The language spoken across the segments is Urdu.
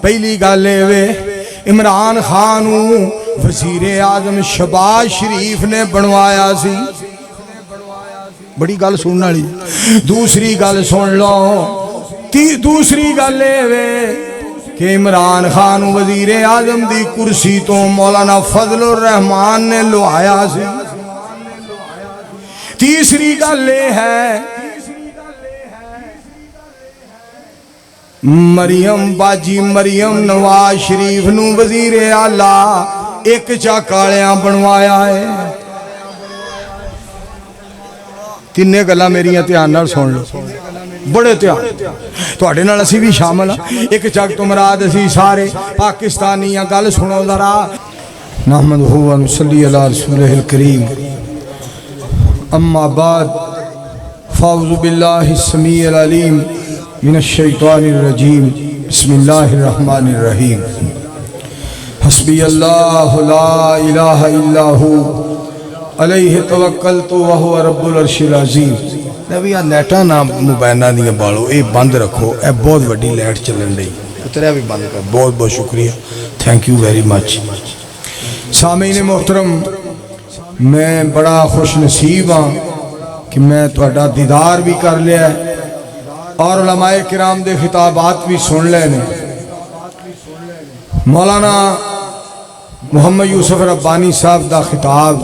پہلی گل اے عمران خان وزیر اعظم شہباز شریف نے بنوایا سی، بڑی گل سننے والی۔ دوسری گل سن لو، دوسری گل اے کہ عمران خان وزیر اعظم دی کرسی تو مولانا فضل الرحمان نے لوایا سی۔ تیسری گل یہ ہے مریم باجی مریم نواز شریف نو وزیر اعلیٰ ایک چاکالیاں بنوایا ہے۔ تینے گلاں میری دھیان نال سن لو، بڑے دھیان تواڈے نال اسی بھی شامل ہاں۔ ایک چک تو مراد اسی سارے پاکستانی گل سنو ذرا۔ نحمدہ و نصلی علی رسولہ الکریم، اما بعد، فاعوذ باللہ السمیع العلیم من الشیطان الرجیم، بسم اللہ الرحمن الرحیم۔ حسبی اللہ لا الہ الا ہو علیہ توکلت وہو رب العرش العظیم۔ نبی نیٹاں نہ موبائلاں دیاں بالو، اے بند رکھو، اے بہت وڈی لائٹ چلن رہی، اتریا بھی بند کر۔ بہت بہت شکریہ، تھینک یو ویری مچ۔ سامعین محترم، میں بڑا خوش نصیب ہاں کہ میں تہاڈا دیدار بھی کر لیا ہے اور علماء کرام دے خطابات بھی سن لے نے۔ مولانا محمد یوسف ربانی صاحب دا خطاب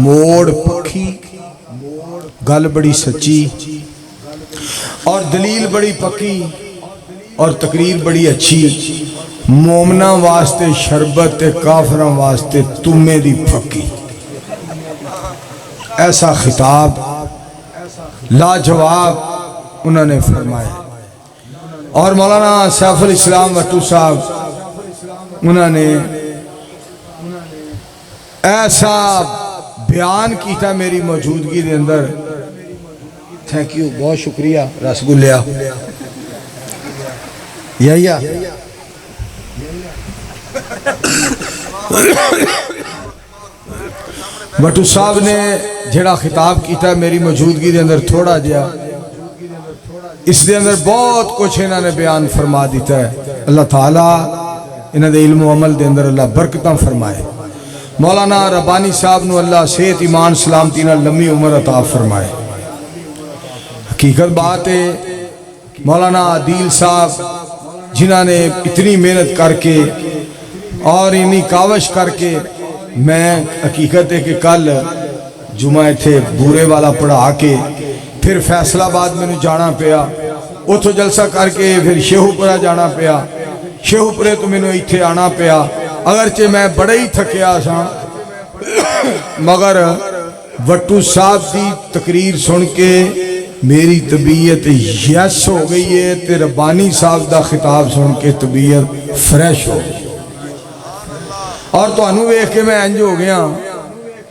موڑ پکھی، گل بڑی سچی اور دلیل بڑی پکی اور تقریر بڑی اچھی۔ مومنہ واسطے شربت کافراں واسطے تمے دی پھکی، ایسا خطاب لاجواب انہوں نے فرمایا۔ اور مولانا سیف الاسلام وٹو صاحب انہوں نے ایسا بیان کیتا میری موجودگی دے اندر، تھینک یو، بہت شکریہ۔ رسگلیا یا وٹو صاحب نے جڑا خطاب کیتا میری موجودگی دے اندر تھوڑا جیا، اس دے اندر بہت کچھ انہوں نے بیان فرما دیتا ہے۔ اللہ تعالیٰ انہوں دے علم و عمل دے اندر اللہ برکتاں فرمائے۔ مولانا ربانی صاحب نو اللہ صحت ایمان سلامتی نال لمبی عمر عطا فرمائے۔ حقیقت بات ہے مولانا عادل صاحب جنہوں نے اتنی محنت کر کے اور اتنی کاوش کر کے، میں حقیقت ہے کہ کل جمعہ تھے بورے والا پڑھا کے پھر فیصل آباد میں نے جانا پیا، اتھو جلسہ کر کے پھر شیہو پورا جانا پیا، شیہو پورے تو میں نے ایتھے آنا پیا۔ اگرچہ میں بڑے ہی تھکیا سا، مگر وٹو صاحب دی تقریر سن کے میری طبیعت یس ہو گئی ہے، تے ربانی صاحب دا خطاب سن کے طبیعت فریش ہو گئی۔ اور تو انہوں ویکھ کے میں انج ہو گیا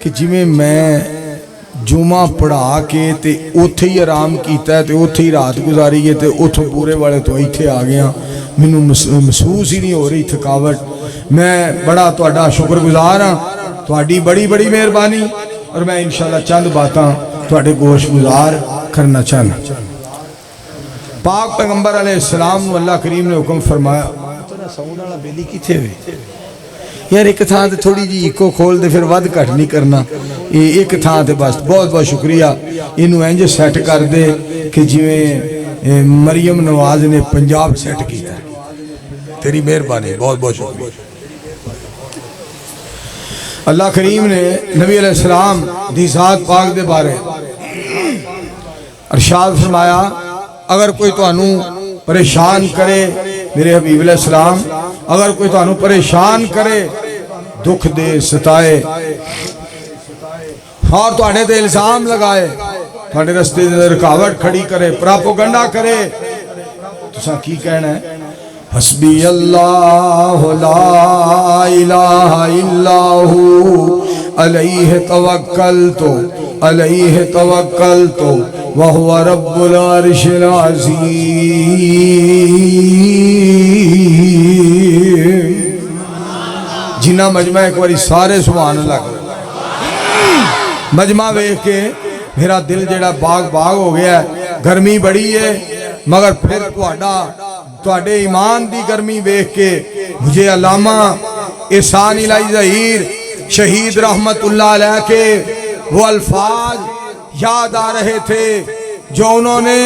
کہ جی میں جمعہ پڑھا کے تے اتھے ہی آرام کیتا ہے تے اتھے ہی رات گزاری ہے تے اتھو پورے والے تو ایتھے آ گیا، مینوں محسوس ہی نہیں ہو رہی تھکاوٹ۔ میں بڑا تہاڈا شکر گزار ہاں، تہاڈی بڑی بڑی مہربانی، اور میں انشاءاللہ چند باتاں تہاڈے گوش گزار کرنا چاہنا۔ پاک پیغمبر علیہ السلام نو اللہ کریم نے حکم فرمایا، ساؤنڈ والا بیلی کتھے ہوئے یار، ایک تھان تے تھوڑی جی ایکو کھول دے، پھر ود کٹ نہیں کرنا، ایک تھان تے بس۔ بہت بہت شکریہ، انہوں انج سیٹ کر دے کہ جویں مریم نواز نے پنجاب سیٹ کیا ہے۔ تیری مہربانی، بہت بہت شکریہ۔ اللہ کریم نے نبی علیہ السلام دی ذات پاک دے بارے ارشاد فرمایا، اگر کوئی تانوں پریشان کرے، میرے حبیب علیہ السلام اگر کوئی تانوں پریشان کرے، دکھ دے، ستائے اور تواڈے تے الزام لگائے، تواڈے رستے دے رکاوٹ کھڑی کرے، پراپوگنڈا کرے، تساں کی کہنا ہے؟ حسبی اللہ لا الہ الا ہو علیہ توکلت وہو رب العرش العظیم۔ جنہ مجمع ایک باری سارے سبحان اللہ کرو۔ مجمع ویکھ کے میرا دل جڑا باغ باغ ہو گیا ہے۔ گرمی بڑی ہے مگر پھر تہاڈا تواڈے ایمان دی گرمی دیکھ کے مجھے علامہ احسان الہی ظہیر شہید رحمت اللہ علیہ کے وہ الفاظ یاد آ رہے تھے جو انہوں نے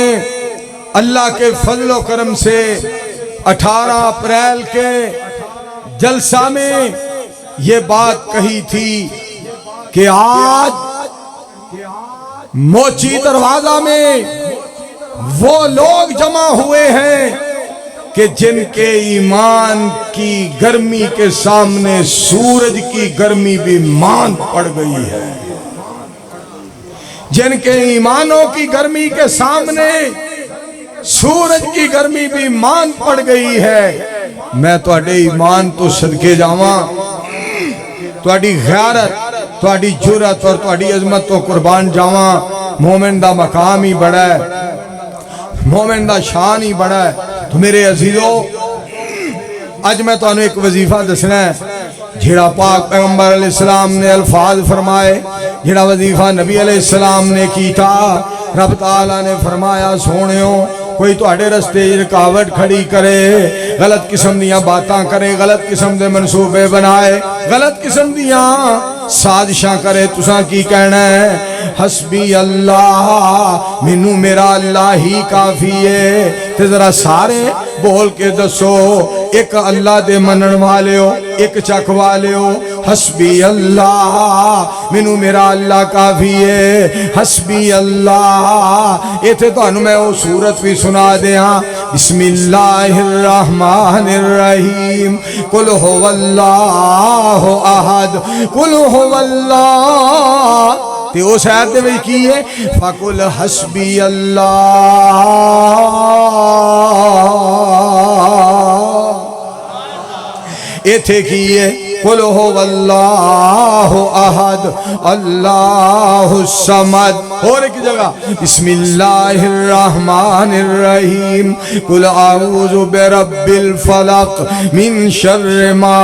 اللہ کے فضل و کرم سے 18 اپریل کے جلسہ میں یہ بات کہی تھی کہ آج موچی دروازہ میں وہ لوگ جمع ہوئے ہیں کہ جن کے ایمان کی گرمی کے سامنے سورج کی گرمی بھی مان پڑ گئی ہے، جن کے ایمانوں کی گرمی کے سامنے سورج کی گرمی بھی مان پڑ گئی ہے۔ میں تواڈے ایمان تو صدقے جاواں، تواڈی غیرت، تواڈی جرأت اور تواڈی عظمت تو قربان جاواں۔ مومن دا مقام ہی بڑا ہے، مومن دا شان ہی بڑا ہے۔ تو میرے عزیزو، اج میں تانوں ایک وظیفہ دسنا ہے جھڑا پاک پیغمبر علیہ السلام نے الفاظ فرمائے، جھڑا وظیفہ نبی علیہ السلام نے کیتا۔ رب تعالیٰ نے فرمایا سونیو کوئی تواڈے رستے رکاوٹ کھڑی کرے، غلط قسم دیاں باتاں کرے، غلط قسم دے منصوبے بنائے، غلط قسم دیاں سازشاں کرے، تساں کی کہنا ہے؟ حسبی اللہ، مینوں میرا اللہ ہی کافی ہے۔ تے ذرا سارے بول کے دسو، ایک اللہ دے منن والے ہو، ایک چک والے ہو۔ حسبی اللہ، مینوں میرا اللہ کافی ہے۔ حسبی اللہ، ایتھے تانوں میں وہ سورت بھی سنا دیاں۔ بسم اللہ الرحمن الرحیم، قل هو اللہ احد، قل هو اللہ، تے اس آیت دے وچ کی ہے؟ فقل حسبی اللہ، ایتھے کی ہے؟ قل هو اللہ احد اللہ الصمد۔ اور ایک جگہ بسم اللہ الرحمن الرحیم، قل اعوذ برب الفلق من شر ما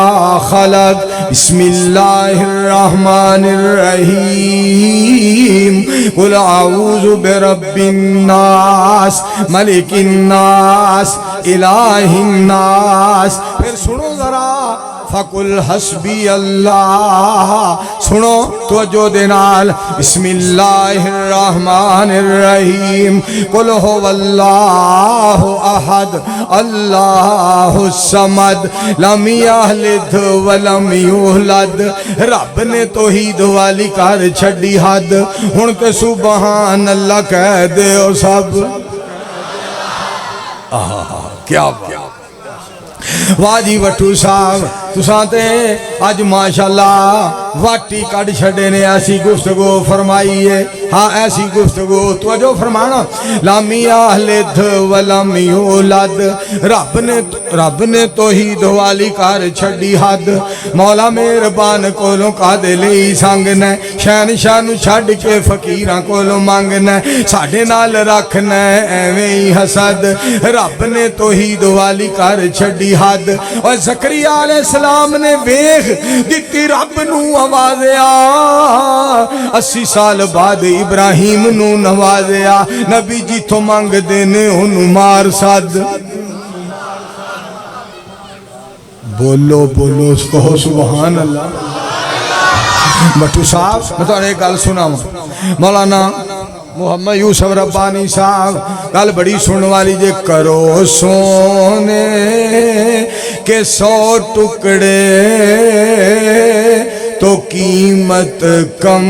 خلق، بسم اللہ الرحمن الرحیم، قل اعوذ برب الناس ملک الناس الہ الناس۔ پھر سنو ذرا، فقل حسبی اللہ، سنو توجہ دے نال، بسم اللہ الرحمن الرحیم، قل هو اللہ احد اللہ الصمد لم یلد ولم یولد۔ رب نے توحید والی کر چھڈی حد، ہن تے سبحان اللہ کہہ دیو سب۔ کیا بات، واہ جی وٹو صاحب، تساں تے اج ماشاءاللہ واٹی کڈ چھڈے نے، ایسی گفتگو فرمائی ہے۔ ہاں ایسی گفتگو، توجہ فرمانا، لم یلد ولم یولد، رب نے توحید والی کر چھڈی حد۔ مولا مہربان کولوں کادے لئی سنگنا، شہنشاہ نو چھڈ کے فقیراں کولوں منگنا، ساڈے نال رکھنا ایویں ہی حسد۔ رب نے توحید والی کر چھڈی حد۔ اور زکریا علیہ السلام نے ویکھ دتی رب نو آوازیا، 80 سال بعد ابراہیم نو نوازیا، نبی جتھوں منگ دینے انہوں مار سد۔ بولو بولو کہو سبحان اللہ۔ بٹو صاحب میں تو ایک گل سنا، مولانا محمد یوسف ربانی صاحب گل بڑی سننے والی جے، کرو سونے کے 100 ٹکڑے تو قیمت کم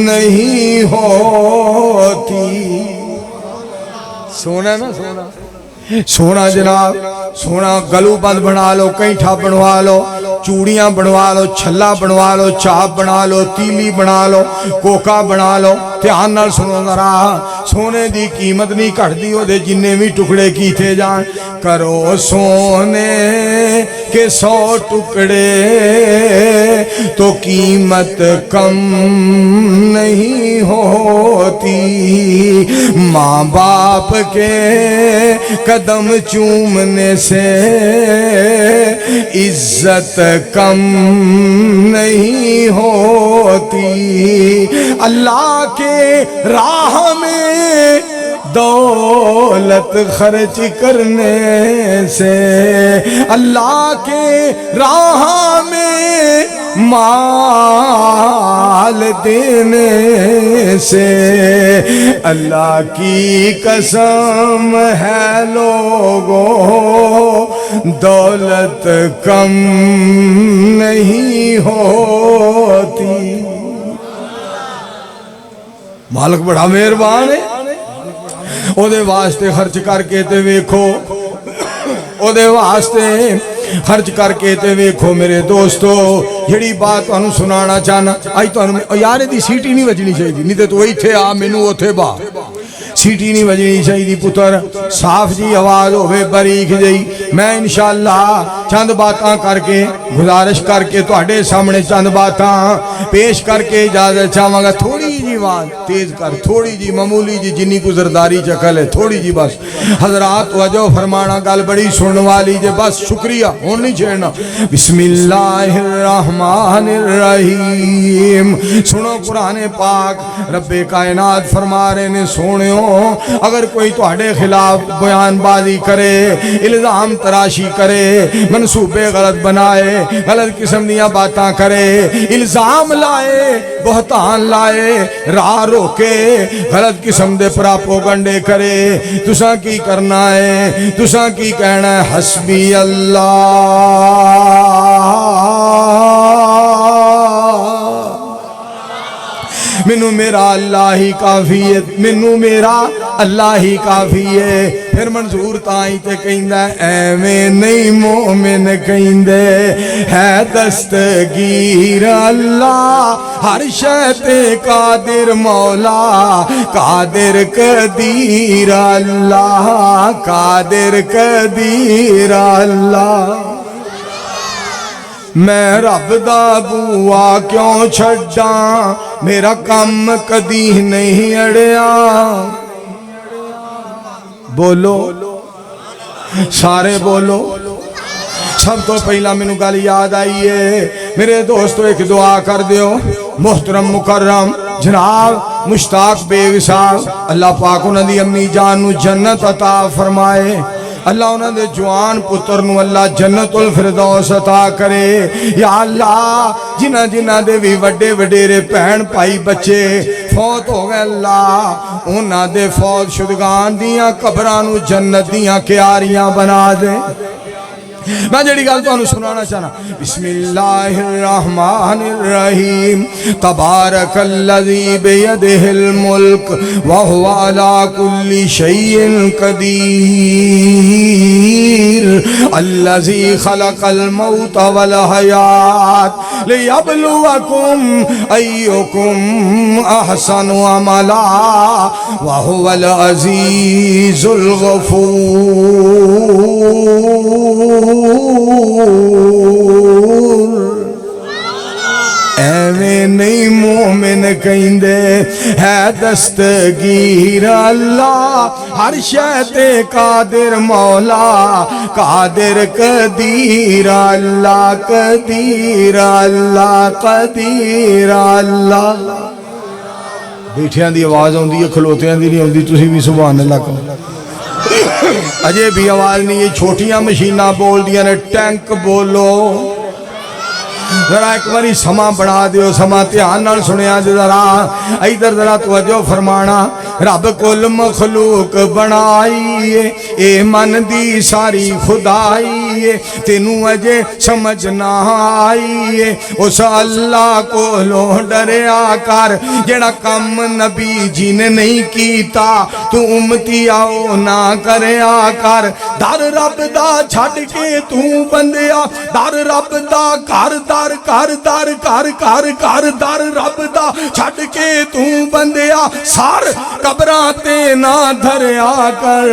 نہیں ہوتی۔ سونا نا سونا، سونا جناب، سونا گلو بند بنا لو، کینٹھا بنوا لو، چوڑیاں بنوا لو، چھلا بنوا لو، چاپ بنا لو، تیلی بنا لو، کوکا بنا لو، دھیان نال سنو ذرا، سونے دی قیمت نہیں گھٹدی او دے جننے بھی ٹکڑے کیتے جان۔ کرو سونے کے 100 ٹکڑے تو قیمت کم نہیں ہوتی، ماں باپ کے قدم چومنے سے عزت کم نہیں ہوتی، اللہ کے راہ میں دولت خرچ کرنے سے، اللہ کے راہ میں مال دینے سے، اللہ کی قسم ہے لوگوں دولت کم نہیں ہوتی۔ مالک بڑا مہربان ہے، او دے واسطے خرچ کر کے تے ویکھو، او دے واسطے خرچ کر کے تے ویکھو میرے دوستو۔ جڑی بات تانوں سنانا چاہنا اج تانوں یار دی سیٹی نہیں وجنی چاہیے، نہیں تے تو ایتھے آ مینوں اوتھے با، سیٹی نہیں وجنی چاہیے پتر، صاف جی آواز ہوئے باریک جئی۔ میں انشاءاللہ چند باتاں کر کے گزارش کر کے تواڈے سامنے چند باتاں پیش کر کے اجازت چاہواں گا۔ تھوڑی جی آواز تیز کر، تھوڑی جی معمولی جی جنی کو زرداری چکل ہے، تھوڑی جی بس۔ حضرات توجہ فرمانا، گل بڑی سنن والی جے، بس شکریہ ہون نہیں چھیڑنا۔ بسم اللہ الرحمن الرحیم۔ سنو قرآن پاک، رب کائنات فرما رہے نے سونیوں، اگر کوئی تواڈے خلاف بیان بازی کرے، الزام تراشی کرے، منصوبے غلط بنائے، غلط قسم دیاں باتاں کرے، الزام لائے، بہتان لائے، راہ روکے، غلط قسم دے پراپوگنڈے کرے، تساں کی کرنا ہے؟ تساں کی کہنا ہے؟ حسبی اللہ، منو میرا اللہ ہی کافی ہے، منو میرا اللہ ہی کافی ہے۔ پھر منظور تائیں تے کہندہ ہے ایویں نہیں مومن کہندے، ہے دستگیر اللہ ہر شے تے قادر مولا، قادر قدیر اللہ، قادر قدیر اللہ۔ میں رب دا بوا کیوں چھڑاں، میرا کم کدی نہیں اڑیا۔ بولو سارے بولو۔ سب تو پہلا میں گل یاد آئی ہے میرے دوستو، ایک دعا کر دیو۔ محترم مکرم جناب مشتاق بے وصال، اللہ پاک انہاں دی امی جان نو جنت عطا فرمائے، اللہ انہاں دے جوان پتر نو اللہ جنت الفردوس عطا کرے۔ یا اللہ جنہ جنہ دے بھی وڈے وڈیرے پہن پائی بچے فوت ہو گئے، اللہ انہاں دے فوت شدگان دیاں قبراں نو جنت دیاں کیاریاں بنا دے۔ میں جڑی گل تو سنانا چاہنا، بسم اللہ الرحمن الرحیم۔ تبارک الذی بیدہ الملک وہو علی کل شیء قدیر، الذی خلق الموت والحیات لیبلوکم ایکم احسن عملا وہو العزیز الغفور۔ ایویں نہیں مومن کہندے، ہے دستگیر اللہ ہر شے تے قادر مولا، قادر قدیر اللہ، قدیر اللہ، قدیر اللہ۔ بیٹھیاں دی آواز ہوندی ہے، کھلوتیاں دی نہیں ہوندی، تسی بھی سبحان اللہ کہو۔ اجے بھی آواز نہیں، یہ چھوٹیاں مشیناں بول دیا نے، ٹینک بولو۔ ذرا ایک باری سما بڑھا دیو، سما دھیان نال سنیا جے، ذرا ادھر ذرا توجہ فرمانا۔ رب کل مخلوق بنائیے، اے من دی ساری خدائیے، تینوں اجے سمجھ نہ آئیے، اس اللہ کو لو ڈریا کر جڑا کم نبی جی نے نہیں کیتا، تو امتی آؤ نہ کریا کر۔ در رب دا چھڑ کے تو بندیا، در رب دا کر در کر در کر کر کر در رب دا چھڑ کے تو بندیا، سار قبراں تے نہ دھریا کر،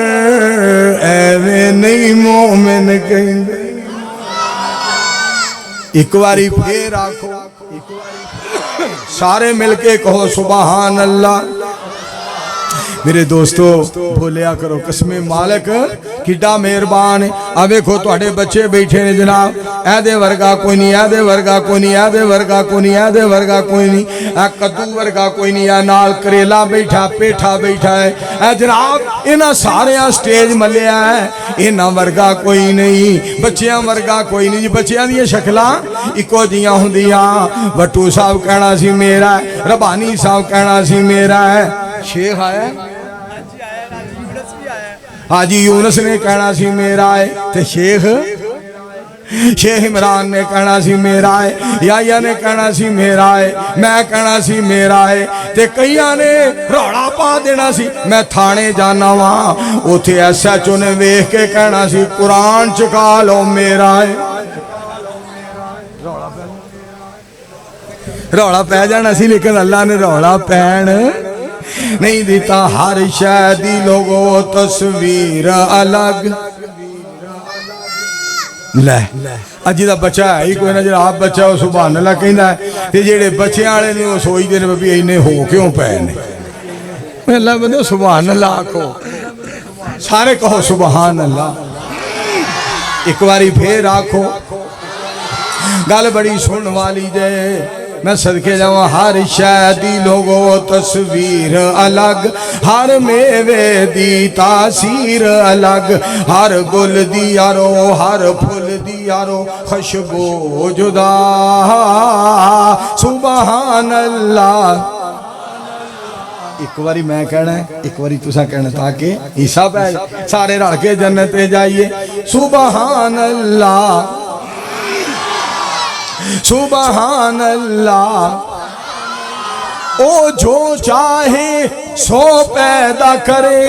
ایویں نہیں مومن کہندے۔ ایک باری پھر آکھو، سارے مل کے کہو سبحان اللہ۔ میرے دوستو بولیا کرو قسم مالک کڈا مہربان ہے۔ اب دیکھو تواڈے بچے بیٹھے نے جناب، اے دے ورگا کوئی نہیں، اے دے ورگا کوئی نہیں، اے دے ورگا کوئی نہیں، اے دے ورگا کوئی نہیں، اے کدو ورگا کوئی نہیں، اے نال کریلا بیٹھا پیٹھا بیٹھا ہے، اے جناب انہاں سارے سٹیج ملیا ہے، انہاں ورگا کوئی نہیں، بچیاں ورگا کوئی نہیں جی، بچیاں دی شکلاں اکو جیاں ہوندیاں، بٹو صاحب کہنا سی میرا ہے، ربانی صاحب کہنا سی میرا ہے، شیخ آیا حاجی یونس نے کہنا سی میرا ہے، تے شیخ عمران نے کہنا سی میرا ہے، یا نے کہنا سی میرا ہے، میں کہنا سی میرا ہے، تے کئیاں نے روڑا پا دینا سی میں تھانے جانا وہاں اوتھے ایس ایچ او نے ویکھ کے کہنا سی قرآن چکا لو میرا ہے، روڑا پہ جانا سی، لیکن اللہ نے روڑا پہن نہیں دیتا، ہر شے دی لوگو تصویر الگ لے اجی دا بچہ ہے ہی کوئی نہ جڑا آپ بچہ ہو سبحان اللہ کہندا ہے تے جڑے بچے والے نے وہ سوچ دے نے بھی اینے ہو کیوں پے نے، میں اللہ بندے سبحان اللہ آکھو، سارے کہو سبحان اللہ، ایک باری پھر آکھو، گل بڑی سن والی جے، میں صدقے جاواں، ہر شے دی لوگو تصویر الگ، ہر میوے دی تاثیر الگ، ہر گل دی یارو ہر پھول دی یارو خوشبو جدا، سبحان اللہ، ایک باری میں کہنا ہے ایک باری تساں کہنا تاکہ عیسیٰ پہ سارے رل کے جنت جائیے، سبحان اللہ سبحان اللہ، او جو چاہے سو پیدا کرے،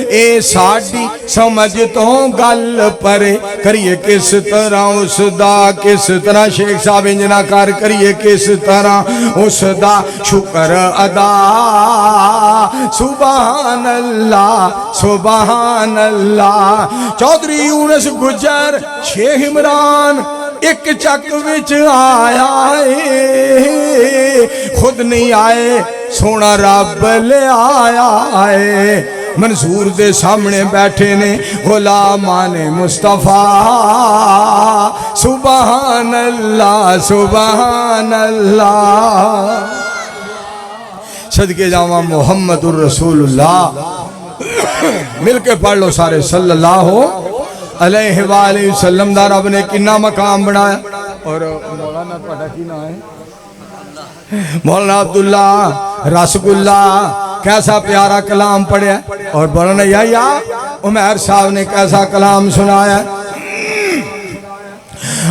اے ساڑی سمجھ تو گل پرے، کریے کس طرح اس دا، کس طرح شیخ صاحب انجنا کار کریے کس طرح اس دا شکر ادا، سبحان اللہ سبحان اللہ، چودھری یونس گجر شیخ عمران ایک چک وچ آیا ہے، خود نہیں آئے سونا رب لے آیا ہے، منصور دے سامنے بیٹھے نے غلامان مصطفیٰ، سبحان اللہ سبحان اللہ، صدقے جاواں محمد الرسول اللہ، مل کے پڑھ لو سارے صلی اللہ علیہ وآلہ وسلم، دا رب نے کنا مقام بنایا، اور مولانا پڑھا کی نہ ہے مولانا عبداللہ رسگلہ کیسا پیارا کلام پڑھیا، اور مولانا یا عمیر صاحب نے کیسا کلام سنایا،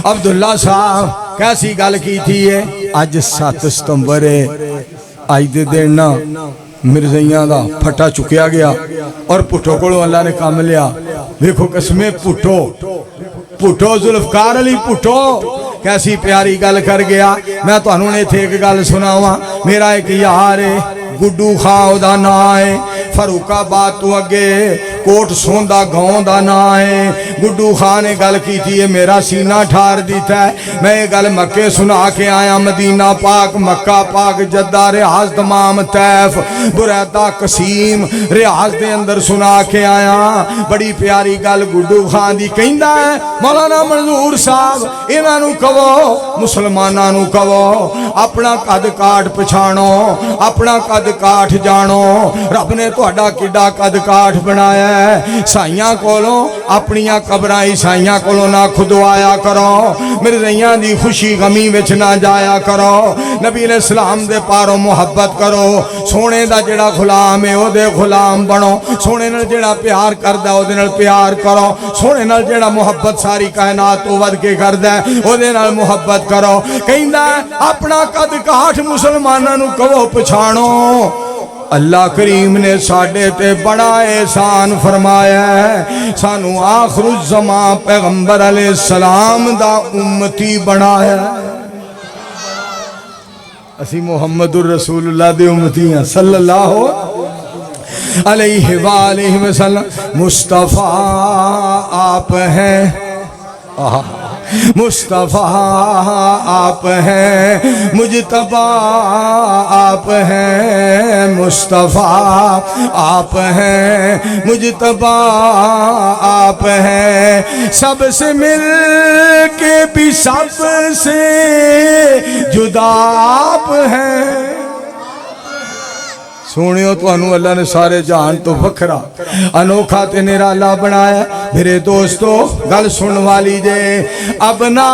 عبداللہ صاحب کیسی گل کی تھی ہے، آج 7 ستمبر ہے، آج دے دینا مرزیاں دا پھٹا چکیا گیا، اور پٹھو کو اللہ نے کام لیا، دیکھو قسمیں پٹھو ذوالفقار علی پٹھو کیسی پیاری گل کر گیا، میں تو انہوں نے تھے ایک گل سناواں، میرا ایک یار ہے گڈو خان دا نا ہے، فاروق آباد تو اگے کوٹ سوندا گاؤں دا نا ہے، گڈو خان نے گل کی تھی میرا سینہ ٹھار دیتا ہے، میں یہ گل مکے سنا کے آیا، مدینہ پاک مکہ پاک جدہ ریاض تمام طیف بریدہ قسیم ریاض دے اندر سنا کے آیا، بڑی پیاری گل گڈو خان دی کہندا ہے، مولانا منظور صاحب انہاں نو کہو مسلماناں نو کہو اپنا قد کاٹ پچھانو، اپنا قد کاٹ جانو، رب نے تہاڈا کڈا قد کاٹ بنایا ہے، سائیاں کولوں اپنیاں قبراں عیسائیاں کولوں نہ کھدوایا کرو، مرزیاں دی خوشی غمی وچ نہ جایا کرو، نبی علیہ السلام دے پاروں محبت کرو، سونے دا جڑا غلام ہے او دے غلام بنو، سونے نال جڑا پیار کردا او دے نال پیار کرو، سونے نال جڑا محبت ساری کائنات تو ود کے کردا ہے او دے نال محبت کرو، کہندا اپنا قد کاٹ مسلماناں نو کہو پچھانو، اللہ کریم نے ساڑھے تے بڑا احسان فرمایا ہے، سانو آخر الزمان پیغمبر علیہ السلام دا امتی بنایا ہے، اسی محمد الرسول اللہ دے امتی ہیں صلی اللہ علیہ وآلہ وسلم، مصطفیٰ آپ ہیں، مصطفیٰ آپ ہیں، مجتبیٰ آپ ہیں، مصطفیٰ آپ ہیں، مجتبیٰ آپ ہیں، سب سے مل کے بھی سب سے جدا آپ ہیں۔ سونیو تو انو اللہ نے سارے جہان تو وکھرا انوکھا تے نرالا بنایا۔ میرے دوستو گل سن والی جے، اب نہ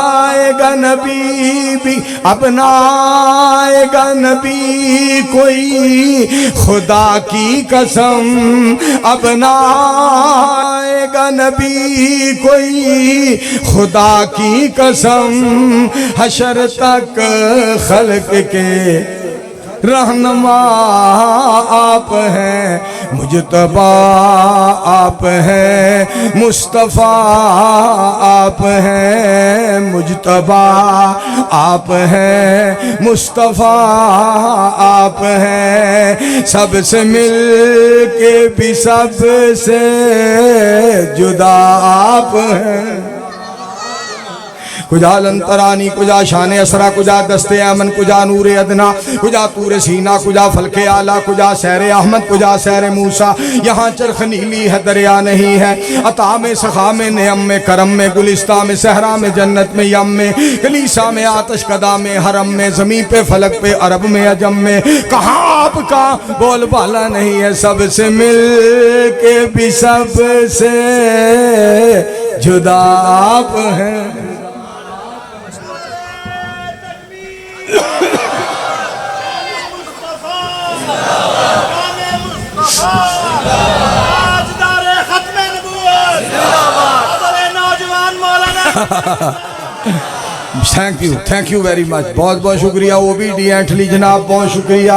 آئے گا نبی بھی، اب نہ آئے گا نبی کوئی خدا کی قسم، اب نہ آئے گا نبی کوئی خدا کی قسم، حشر تک خلق کے رہنما آپ ہیں، مجتبیٰ آپ ہیں، مصطفیٰ آپ ہیں، مجتبیٰ آپ ہیں، مصطفیٰ آپ ہیں، سب سے مل کے بھی سب سے جدا آپ ہیں۔ کجا لنترانی، کجا شان اسرا، کجا دست ایمن، کجا نور ادنا، کجا طور سینہ، کجا فلک اعلیٰ، کجا سیر احمد، کجا سیر موسیٰ۔ یہاں چرخ نیلی ہے دریا نہیں ہے، عطا میں سخا میں نعم میں کرم میں، گلستہ میں صحرا میں جنت میں یم میں، کلیسا میں آتش کدا میں حرم میں، زمین پہ فلک پہ عرب میں عجم میں، کہاں آپ کا بول بالا نہیں ہے، سب سے مل کے بھی سب سے جدا آپ ہیں۔ تھینک یو ویری مچ، بہت بہت شکریہ۔ وہ بھی ڈی اینٹلی جناب بہت شکریہ،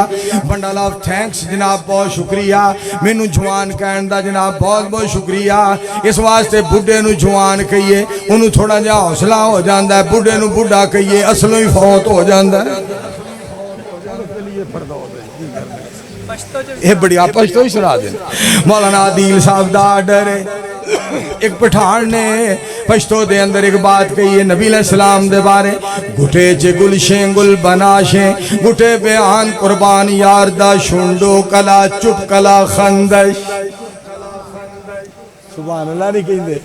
بنڈل آف تھینکس جناب بہت شکریہ، مینو جوان کہن دا جناب بہت بہت شکریہ۔ اس واسطے بڈھے نو جوان کہیے انہوں تھوڑا جا حوصلہ ہو جاندہ ہے، بڈھے نو بڈھا کہیے اصلوں ہی فوت ہو جاندہ ہے۔ یہ بڑی آپ پشتو ہی سنا دیں۔ مولانا عادل صاحب دا آرڈر ہے، ایک پٹھان نے پشتو دے اندر ایک بات کہی ہے نبی علیہ السلام دے بارے، گھٹے چے گلشیں گل بناشیں، گھٹے بیان قربان یار دا شنڈو کلا چپ کلا خندش۔ سبحان اللہ نہیں کہیں دے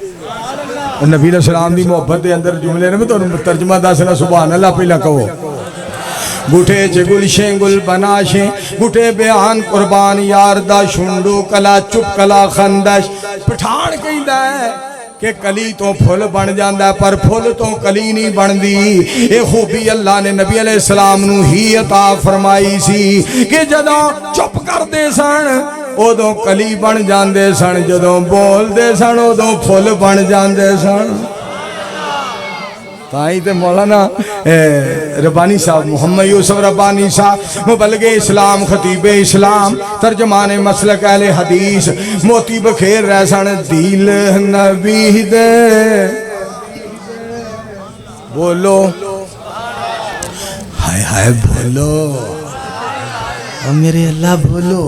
نبی علیہ السلام دی محبت دے اندر جملے نے میں تو ترجمہ دا سنا سبحان اللہ پہلا کہو۔ گھٹے چے گلشیں گل بناشیں، گھٹے بیان قربان یار دا شنڈو کلا چپ کلا خندش۔ پٹھان کہیں دا ہے کہ کلی تو پھول بن جاندہ ہے پر پھول تو کلی نہیں بن دی۔ اے خوبی اللہ نے نبی علیہ السلام نو ہی عطا فرمائی سی کہ جدوں چپ کر دے سن ادوں کلی بن جاندے سن، جدوں بول دے سن ادوں پھول بن جاندے سن۔ تائیں تے مولانا ربانی صاحب محمد یوسف ربانی صاحب مبلغ اسلام، خطیب اسلام، ترجمان مسلک اہل حدیث، موتی بخیر رہسان دل نبی دے بولو ہائے ہائے بولو میرے اللہ بولو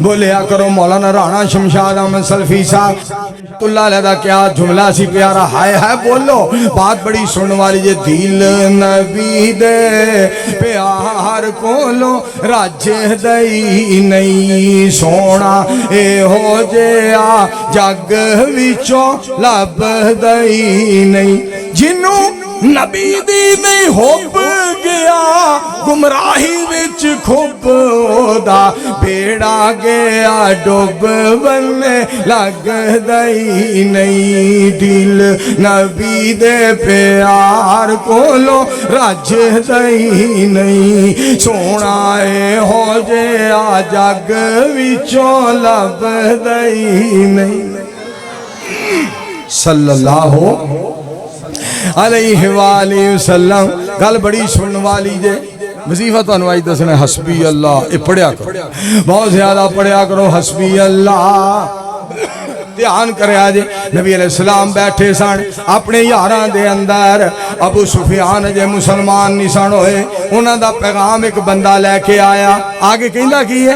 بولیا کرو۔ مولانا رانا شمشاد احمد سلفی صاحب تو اللہ علیہ دا کیا جملہ سی پیارا، ہائے ہائے بولو بات بڑی سن والی جے، دل نبی دے پیار کولو راج دئی نہیں سونا، اے ہو جیا جگ وچوں لب دئی نہیں، جنوں نبی دی نہیں ہوب گیا گمراہی وچ کھوب دا بیڑا گیا ڈوب بننے لگ دئی نہیں، دل نبی دے پیار کولو راج دئی نہیں سونا، اے ہو جیا جگ وچوں لب دئی نہیں۔ صلی اللہ علیہ وآلہ وسلم۔ گل بڑی سن والی جے، وظیفہ تو انوائی دسنے حسبی اللہ، اے پڑھیا کرو بہت زیادہ پڑھیا کرو حسبی اللہ۔ دھیان کرے آجے نبی علیہ السلام بیٹھے سن اپنے یاران دے اندر، ابو سفیان جے مسلمان نہیں سن ہوئے، انہاں دا پیغام ایک بندہ لے کے آیا، آگے کہندہ کی ہے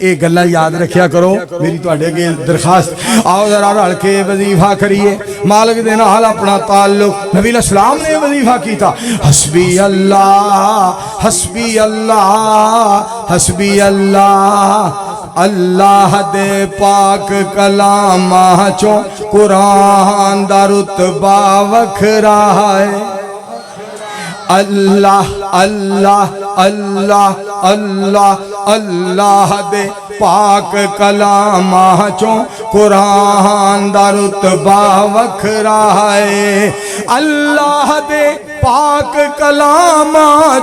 یہ گلاں یاد رکھیا کرو میری تواڈے اگے درخواست آؤ ذرا رل کے وظیفہ کریے مالک دے نال اپنا تعلق نبی علیہ السلام نے وظیفہ کیتا حسبی اللہ حسبی اللہ حسبی اللہ اللہ دے پاک کلام چوں قرآن دا رتبہ وکھرا ہے اللہ اللہ اللہ اللہ اللہ دے پاک کلام چوں قرآن دا رتبہ وکھرا ہے اللہ دے پاک کلام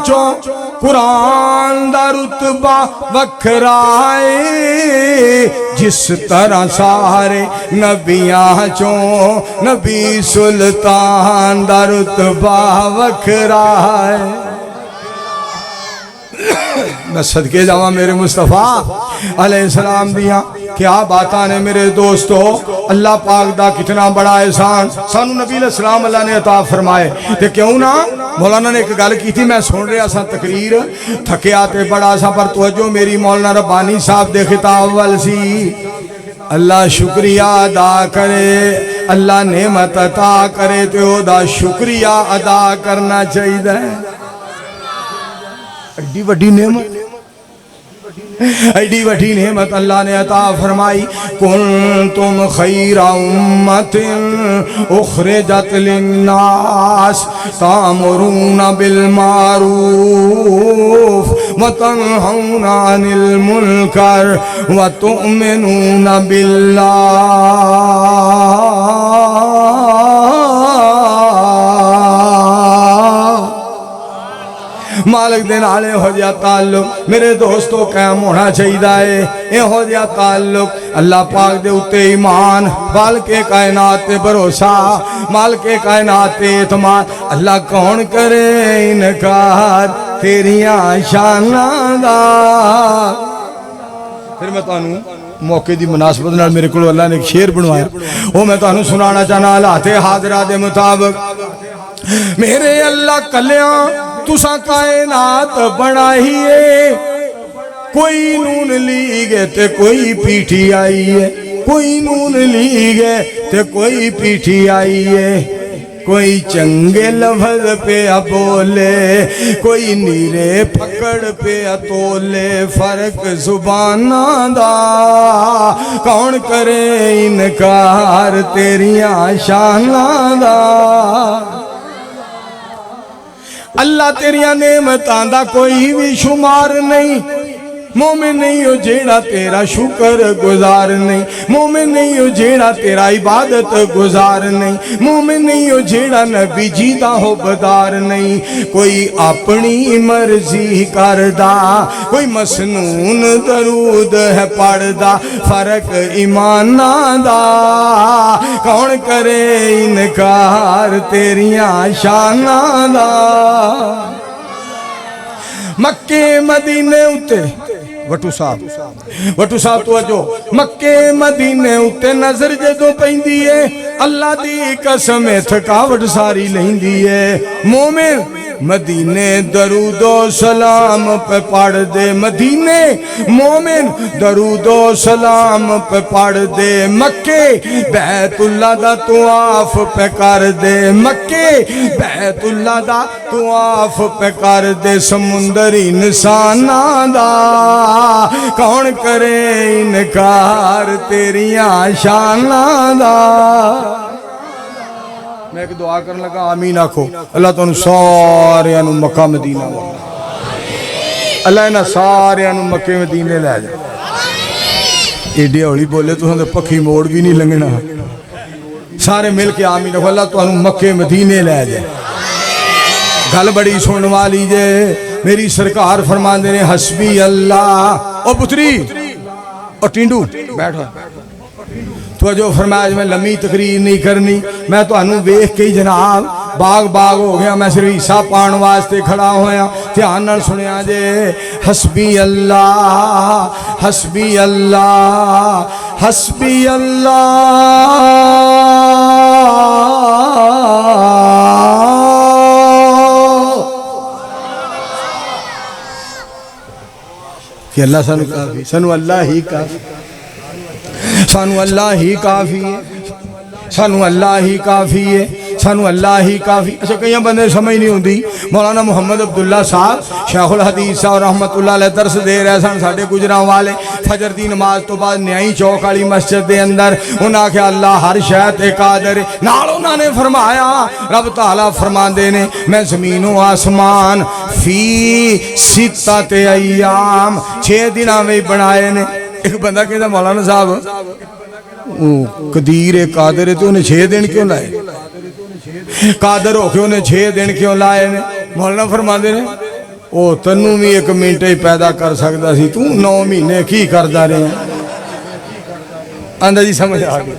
چوں قرآن دا رتبہ وکھرا ہے جس طرح سارے نبیاں چوں نبی سلطان دا رتبہ وکھرا ہے میں صدقے جاواں میرے مصطفیٰ علیہ السلام دیاں کیا باتاں نے میرے دوستو اللہ پاک دا کتنا بڑا احسان سانو نبی علیہ السلام اللہ نے عطا فرمائے تے کیوں نہ مولانا نے ایک گل کی تھی میں سن رہا سا تقریر تھکیا تے بڑا سا پر توجہ میری مولانا ربانی صاحب دے خطاب وال سی اللہ شکریہ ادا کرے اللہ نعمت عطا کرے تے او دا شکریہ ادا کرنا چاہیے ایڈی وڈی نعمت ایڈی وڈی نعمت اللہ نے عطا فرمائی کنتم خیر امت اخرجت للناس تامرون بالمعروف وتنہون عن المنکر وتؤمنون باللہ مالک دے نالے ہو جا تعلق میرے دوستو قائم ہونا چاہیے اے ہو جا تعلق اللہ پاک دے اتے ایمان مالک کائنات تے بھروسہ مالک کائنات تے اعتماد اللہ کون کرے انکار تیریاں شاناں دا پھر میں تانوں موقع دی مناسبت نال میرے کو اللہ نے ایک شعر بنوایا وہ میں تانوں سنانا چاہنا حالات حاضرہ دے مطابق میرے اللہ کلیاں تساں کائنات بنائیے کوئی نون لیگ ہے تے کوئی پیٹھی آئی ہے کوئی نون لیگ ہے تے کوئی پیٹھی آئی ہے کوئی چنگے لفظ پہ بولے کوئی نیرے پکڑ پہ تولے فرق زباناں دا کون کرے انکار تیریاں شاناں دا اللہ تیریاں نعمتاں دا کوئی بھی شمار نہیں مومن نہیں ہو جیڑا تیرا شکر گزار نہیں مومن نہیں ہو جیڑا تیرا عبادت گزار نہیں مومن نہیں ہو جیڑا نبی جیدہ ہو بدار نہیں کوئی اپنی مرضی کردہ کوئی مسنون درود ہے پڑھدہ فرق ایمانہ دا کون کرے انکار تیریاں شانہ دا مکے مدینے اتے وٹو صاحب توجہ مکے مدینے اتے نظر جدو پہندی ہے اللہ دی قسم تھکاوٹ ساری لیندی ہے مومن مدینے درود و سلام پہ پڑھ دے مدینے مومن درود و سلام پہ پڑھ دے مکے بیت اللہ دا طواف پہ کر دے مکے بیت اللہ دا طواف پہ کر دے سمندر انسانہ دا کون کرے انکار تیریاں شانہ دا میں ایک دعا کرنے لگا آمین آکھو اللہ تو سارے انو مکہ مدینہ اللہ انہا سارے انو مکہ مدینہ لے جائے ایڈی اولی بولے تو ہم پکھی موڑ بھی نہیں لنگنا سارے مل کے آمین آکھو اللہ تو انو مکہ مدینہ لے جائے گل بڑی سننے والی جے میری سرکار فرمان دینے حسبی اللہ او پتری اور ٹینڈو بیٹھا تو جو فرمایا میں لمبی تقریر نہیں کرنی میں تو انہوں ویکھ کے جناب باغ ہو گیا میں صرف حصہ پان واسطے کھڑا ہویا دھیان نال سنیا جے حسبی اللہ حسبی اللہ حسبی اللہ کہ اللہ سانو کافی، سانو اللہ ہی کافی، سانو اللہ ہی کافی ہے، سانو اللہ ہی کافی ہے، سانو اللہ ہی کافی۔ اچھا کئی بندے سمجھ نہیں ہوندی، مولانا محمد عبداللہ صاحب شیخ الحدیث صاحب رحمت اللہ علیہ درس دے رہے سن ساڈے گجراں والے، فجر دی نماز تو بعد نیائی چوک والی مسجد دے اندر انہاں کہ اللہ ہر شے تے قادر، نال انہاں نے فرمایا رب تعالیٰ فرماندے نے میں زمین و آسمان فی ستۃ ایام 6 دناں میں بنائے نے۔ ایک بندہ کہتا مولانا صاحب قدیر قادر ہے تو انہیں 6 دن کیوں لائے؟ قادر ہو کے انہیں 6 دن کیوں لائے نے؟ مولانا فرماندے نے او تنوں بھی 1 منٹ ہی پیدا کر سکتا سی، تو 9 مہینے کی کردا رہے ہیں؟ آندا جی سمجھ آ گئی،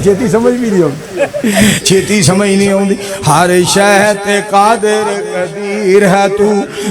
چھتی سمجھ بھی نہیں ہوتی، چھتی سمجھ نہیں ہوتی۔ ہر شے تے قادر قدیر ہے تو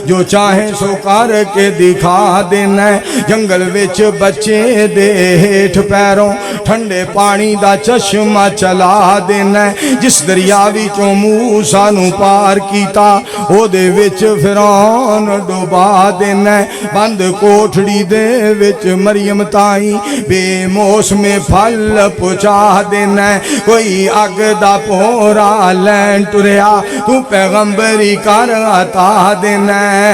جو چاہے سو کر کے دکھا دینا ہے۔ جنگل وچ بچے دے ہیٹھ پیروں ٹھنڈے پانی دا چشمہ چلا دینا ہے۔ جس دریا وچوں موسیٰ نو پار کیتا او دے وچ فرعون ڈوبا دینا ہے۔ بند کوٹھڑی دے وچ مریم تائیں بے موسم پھل پچا دینا ہے۔ کوئی اگ دا پورا لین ٹریا تو پیغمبری کر عطا دینا ہے۔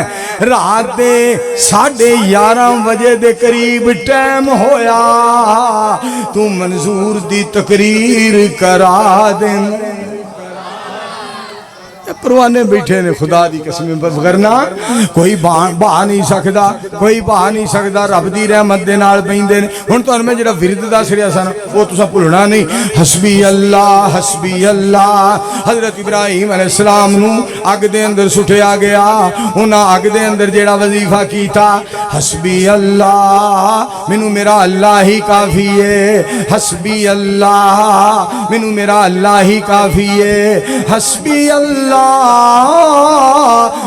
رات دے 11:30 بجے دے قریب ٹائم ہویا تو منظور دی تقریر کرا دینا ہے۔ پروانے بیٹھے نے خدا دی قسمیں، بس ورنہ کوئی بہا نہیں سکدا، کوئی بہا نہیں سکدا، رب دی رحمت دے نال بیندے نے۔ ہن تہاں میں جڑا ورد دس رہیا سن وہ تساں بھولنا نہیں، حسبی اللہ حسبی اللہ۔ حضرت ابراہیم علیہ السلام نو اگ دے اندر سٹیا گیا، انہاں اگ دے اندر جڑا وظیفہ کیتا حسبی اللہ مینوں میرا اللہ ہی کافی ہے، حسبی اللہ مینوں میرا اللہ ہی کافی ہے، حسبی اللہ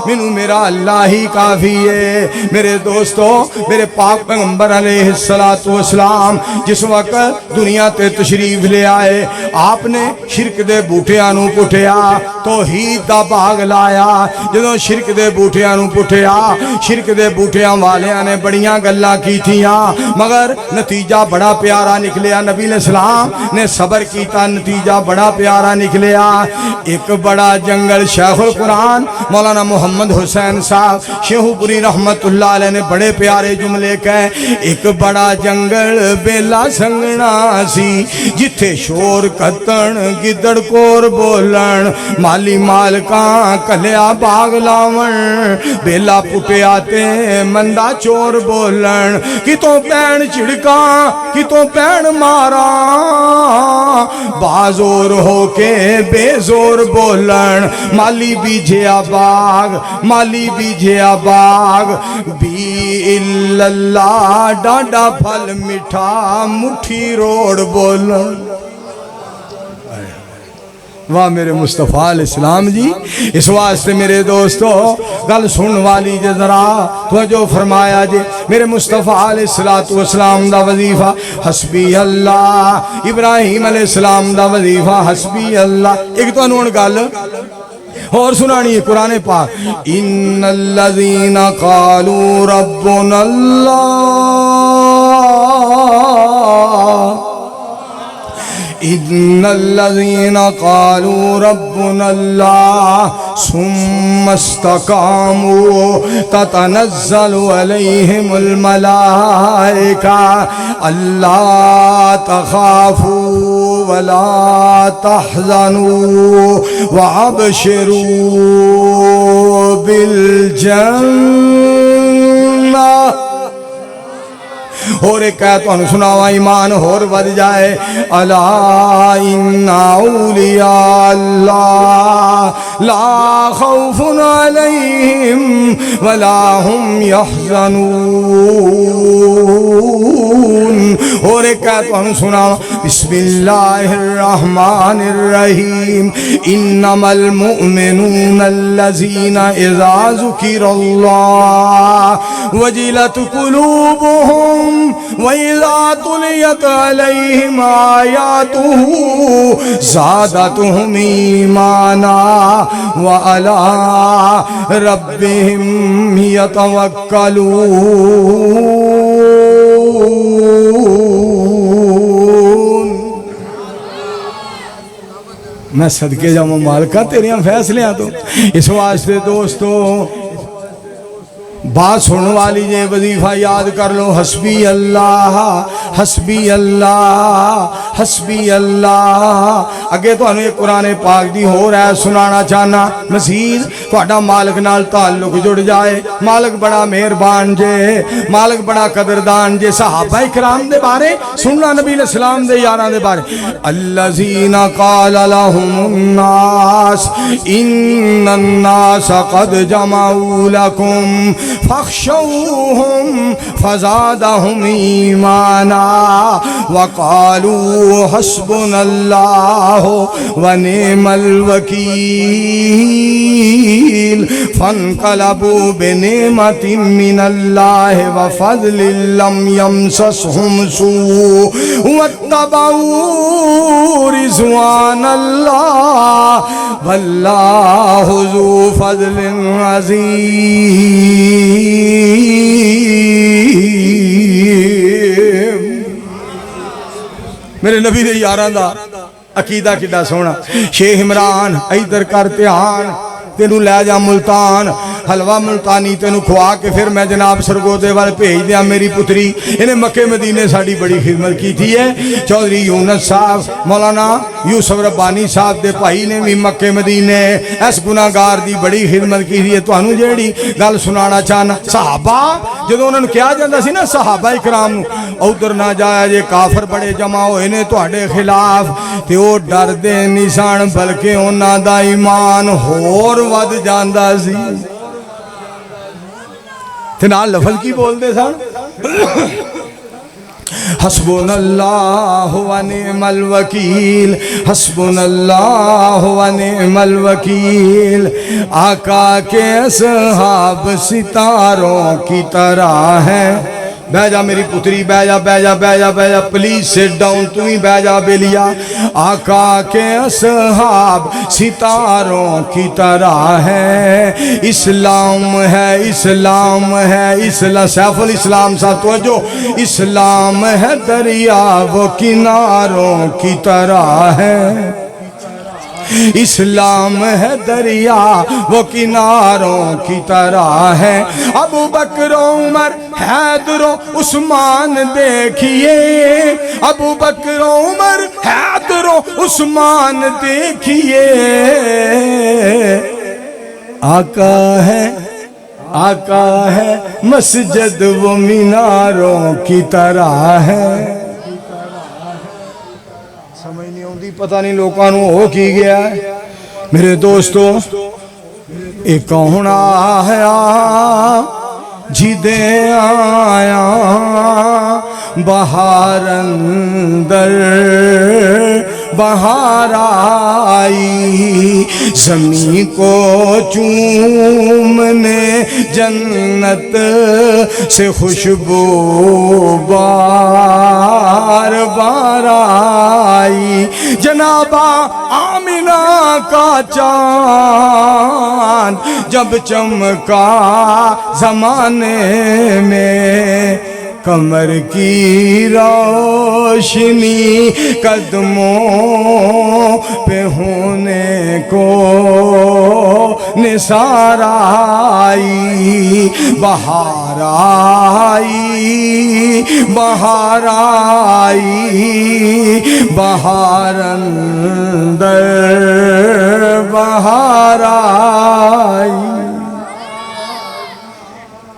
مینوں میرا اللہ ہی کافی ہے۔ میرے دوستو، میرے پاک پیغمبر علیہ السلام جس وقت دنیا تے تشریف لے آئے آپ نے شرک دے بوٹیاں نو پٹھیا، توحید دا باغ لایا۔ جدوں شرک دے بوٹیاں نو پٹھیا، شرک دے بوٹیاں والیاں نے بڑیاں گلاں کیتیاں مگر نتیجہ بڑا پیارا نکلیا۔ نبی علیہ السلام نے صبر کیتا، نتیجہ بڑا پیارا نکلیا۔ ایک بڑا جنگل شیخ القرآن مولانا محمد حسین صاحب شیخو پوری رحمت اللہ علیہ نے بڑے پیارے جملے کہے۔ ایک بڑا جنگل بیلا سنگنا سی جتھے شور کتن گدڑ کور بولن، مالی مالکاں کلیا باغ لاون، بیلا پٹیا تے مندہ چور بولن، کتوں پین چڑکاں کتوں پین مارا، بازور ہو کے بے زور بولن، مالی بیجھیا باغ مالی بیجھیا باغ، بی اللہ ڈاڈا پھل مٹھا مٹھی روڑ بولن۔ واہ میرے مصطفیٰ علیہ السلام جی، اس واسطے میرے دوستو گل سن والی جے ذرا توجہ فرمایا جے۔ میرے مصطفیٰ علیہ السلام دا وظیفہ حسبی اللہ، ابراہیم علیہ السلام دا وظیفہ حسبی اللہ۔ ایک تو انہوں نے گل اور سنانی ہے قرآن پاک، ان الذین قالوا ربنا اللہ، ان الذین قالوا ربنا اللہ ثم استقاموا تتنزل علیہم الملائکہ اللہ تخافوا ولا تحزنوا وابشروا بالجنہ۔ اور ایک ہے تو انہوں سناوا ایمان اور ود جائے، الا ان اولیاء اللہ لا خوف علیہم ولا هم يحزنون۔ اور ایک ہے تو انہوں سناوا بسم اللہ الرحمن الرحیم، انما المؤمنون الذین اذا ذکر اللہ وجلت قلوبهم وإذا تليت عليهم آياته زادتهم إيمانا وعلى ربهم يتوكلون۔ میں صدقے جاؤں مالکہ تیریاں فیصلیاں تو اس واسطے دوستو بات سننے والی یہ وظیفہ یاد کر لو، حسبی اللہ حسبی اللہ حسبی اللہ۔ اگے تو انہوں یہ قرآن پاک دی ہو رہا ہے سنانا چاہنا، مزید توڑا مالک نال تعلق جڑ جائے۔ مالک بڑا مہربان جے، مالک بڑا قدردان جے۔ صحابہ اکرام دے بارے سننا، نبی علیہ السلام دے یاراں دے بارے، الذین قال لهم الناس ان الناس قد جمعوا لكم فاخشوهم فزادهم ایمانا وقالوا حسبنا اللہ ونعم الوکیل فانقلبوا بنعمت من اللہ وفضل لم یمسسهم سوء واتبعوا رضوان اللہ واللہ ذو فضل عظیم۔ میرے نبی دے یاران دا عقیدہ کڈا سونا۔ شیخ عمران ایدر کر تیان تینو لے جا ملتان، حلوہ ملتانی تینو کھوا کے پھر میں جناب سرگودے والے بھیج دیا میری پتری۔ انہیں مکہ مدینے ساڑی بڑی خدمت کی تھی ہے۔ چودھری یونس صاحب، مولانا یوسف ربانی صاحب دے بھائی نے بھی مکہ مدینے اس گناہگار دی بڑی خدمت کی تھی ہے۔ تو انہوں جیڑی گل سنانا چاہنا، صحابہ جدو انہوں نے کیا جاندہ سی نا صحابہ اکرام ادھر نہ جایا جے کافر بڑے جمع ہوئے نے تواڈے خلاف، تے او ڈر دے نشان بلکہ انہاں دا ایمان ہور ود جاندہ سی۔ تے نال لفظ کی بول دے سن، حسبنا اللہ ونعم الوکیل حسبنا اللہ ونعم الوکیل۔ آقا کے اصحاب ستاروں کی طرح ہیں۔ بہ جا میری پتری، بہ جا بہ جا بہ جا بہ جا، پلیز سٹ ڈاؤن، تم ہی بہ جا بیلیا۔ آقا کے اصحاب ستاروں کی طرح ہے، اسلام ہے اسلام ہے اسلام، سیف الاسلام صاحب توجہ، اسلام ہے دریا وہ کناروں کی طرح ہے، اسلام ہے دریا وہ کناروں کی طرح ہے۔ ابو بکر عمر حیدر و عثمان دیکھئے، ابو بکر عمر حیدر و عثمان دیکھئے، آقا ہے مسجد و میناروں کی طرح ہے۔ سمجھ نہیں ہوندی، پتہ نہیں لوکانوں ہو کی گیا ہے۔ میرے دوستو ایک کون آیا جدے آیا بہار اندر بہار آئی، زمین کو چومنے جنت سے خوشبو بار بار آئی، جناب آمینہ کا چاند جب چمکا زمانے میں، کمر کی روشنی قدموں پہ ہونے کو نثار آئی، بہار آئی بہار آئی، بہار اندر بہار آئی۔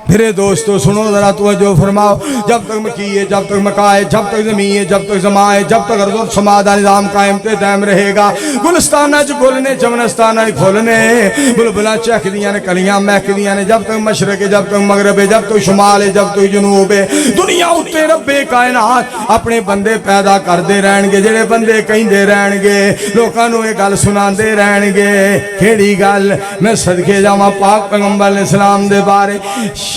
میرے دوستو سنو ذرا توجہ فرماؤ، جب تک مکیے جب تک مکائے جب تک زمین جب تک زمائے جب تک ارض و سما دا نظام قائم تے دائم رہے گا۔ گلستانہ چ گلنے چمنستانہ کھولنے، بلبلاں چہک دیاں نے کلیاں مہک دیاں نے، جب تک مشرق ہے جب تک مغرب ہے جب تک شمال ہے جب تک جنوب ہے، دنیا اتے رب کائنات اپنے بندے پیدا کر دے رہن گے، جڑے بندے کہیں دے رہن گے، لوکاں نوں یہ گل سنا دے رہن گے۔ کیڑی گل؟ میں صدقے جاواں پاک پیغمبر علیہ السلام دے بارے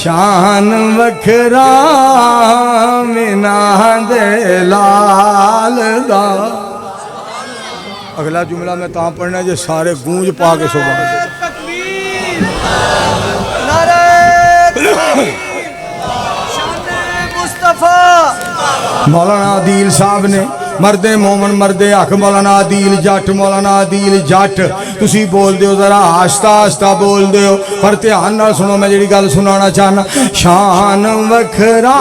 شان وکھرا مینا دے لال دا. اگلا جملہ میں تاں پڑھنا جے سارے گونج پا کے سبحان تکبیر نعرہ تکبیر شان مصطفیٰ. مولانا عادل صاحب نے مرد مومن مرد حق مولانا عادل جٹ مولانا عادل جٹ تسی بول دیو ذرا آہستہ آہستہ بول دیو پر دھیان نال سنو میں جڑی گل سنانا چاہنا. شان وکھرا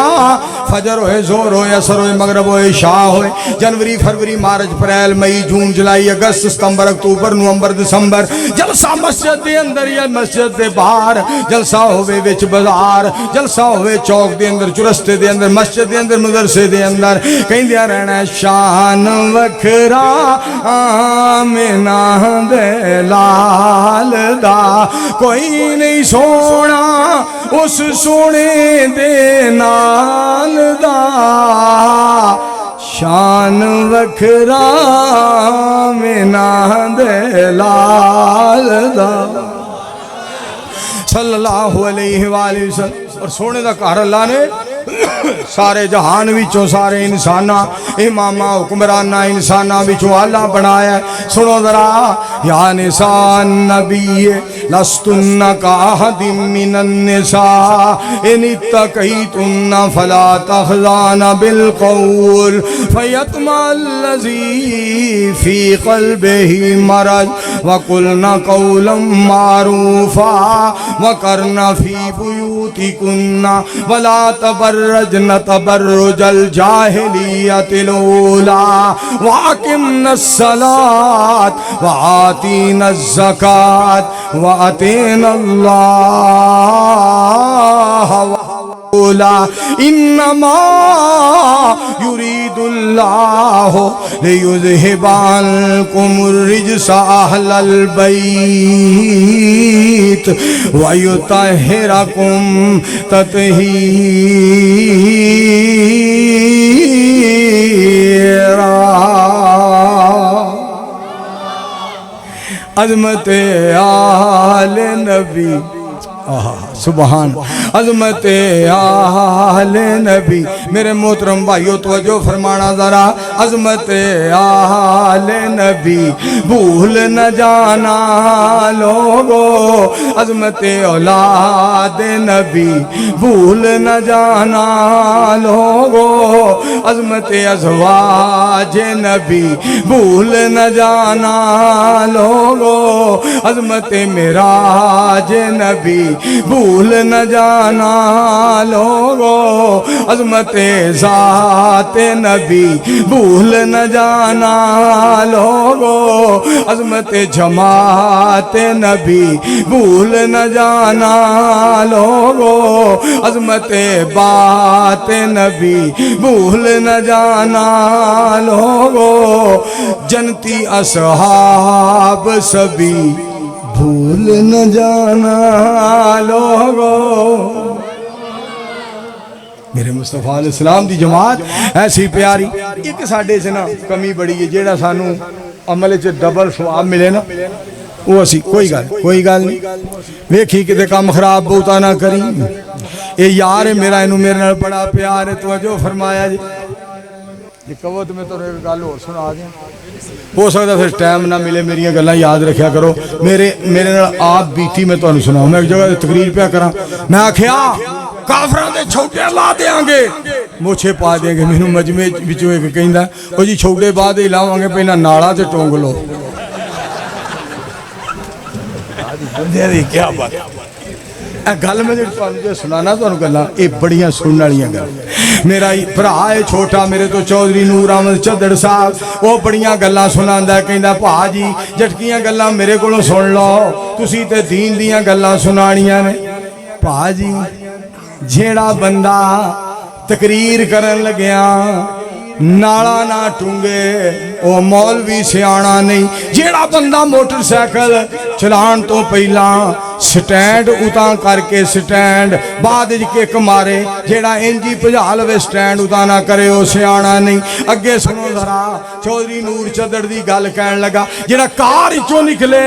فجر ہوئے زور ہوئے اثر ہوئے مغرب ہوئے عشاء ہوئے جنوری فروری مارچ اپریل مئی جون جولائی اگست ستمبر اکتوبر نومبر دسمبر جلسہ مسجد دے اندر یا مسجد دے باہر جلسہ ہوئے وچ بازار جلسہ ہوئے چوک دے اندر چرستے دے اندر مسجد دے اندر مدرسے دے اندر کہیں دیا رہنا ہے شان وکھرا آمینہ دے لال دا کوئی نہیں سونا اس سونے دے نال دا شان وکھرا آمینہ دے لال دا صلی اللہ علیہ وآلہ وسلم. اور سونے دا گھر اللہ نے سارے جہان وچوں سارے انسانہ امامہ حکمرانہ انسانہ وچوں اللہ بنایا ہے. سنو ذرا یا نساء النبی لستن کاحد من النساء ان اتقیتن فلا تخضعن بالقول فیطمع الذی فی قلبہ مرض وقلن قولا معروفا وقرن فی بیوتکن ولا تبرجن تبرج الجاہلیت الاولی واقمن الصلاة وآتین الزکاة وآتین اللہ انما یرید اللہ لیذہب عنکم الرجس اہل البیت ویطہرکم تطہیرا. عظمت آل نبی سبحان عظمت آل نبی. میرے محترم بھائیو توجہ فرمانا ذرا. عظمت آل نبی بھول نہ جانا لوگو عظمت اولاد نبی بھول نہ جانا لوگو عظمت ازواج نبی بھول نہ جانا لوگو عظمت معراج نبی بھول نہ جانا لوگو عظمت ذات نبی بھول نہ جانا لوگو عظمت جماعت نبی بھول نہ جانا لوگو عظمت بات نبی بھول نہ جانا لوگو جنتی اصحاب سبھی بھول نہ جانا لوگو. میرے مصطفیٰ علیہ السلام دی جماعت ایسی پیاری. ایک ساڑھے سے نا کمی بڑی ہے جیڑا سانو عمل چے ڈبل ثواب ملے نا وہ اسی کوئی گل نہیں ویکھی کتے کام خراب بہتا نہ کری. اے یار میرا انہوں میرے نال بڑا پیار ہے توجہ فرمایا جی. یہ کہو تو میں تو ایک گل اور سنا دیا ہو سکتا پھر ٹائم نہ ملے میری گلاں یاد رکھیا کرو. میرے نال آپ بیتی میں تو سناؤں. میں ایک جگہ تقریر پہ کراں میں آکھیا کافراں دے چھوٹے لا دیاں گے موچھے پا دیں گے. مینوں مجمع وچوں ایک کہندا او جی چھوٹے بعد ہی لاواں گے پہلا نالا تے ٹونگ لو. کیا بات گل میں جو سنانا تو گلاں یہ بڑیاں سننے والیاں گل. میرا بھرا ہے چھوٹا میرے تو چودھری نور احمد چدڑ صاحب وہ بڑیاں گلاں سناندا ہے کہندا بھا جی جھٹکیاں گلاں میرے کولوں سن لو تسی تے دین دیاں گلاں سنانیاں نے. بھا جی جیڑا بندہ تقریر کرن لگیا نالا نہ ٹونگے او مولوی سیانا نہیں. جیڑا بندہ موٹر سائیکل چلان تو پہلا سٹینڈ اتاں کر کے سٹینڈ بعد کک مارے جیڑا انجی پجھا لوے سٹینڈ اتاں نہ کرے او سیانا نہیں. اگے سنو ذرا چودھری نور چدڑ دی گل کہن لگا جیڑا کار چوں نکلے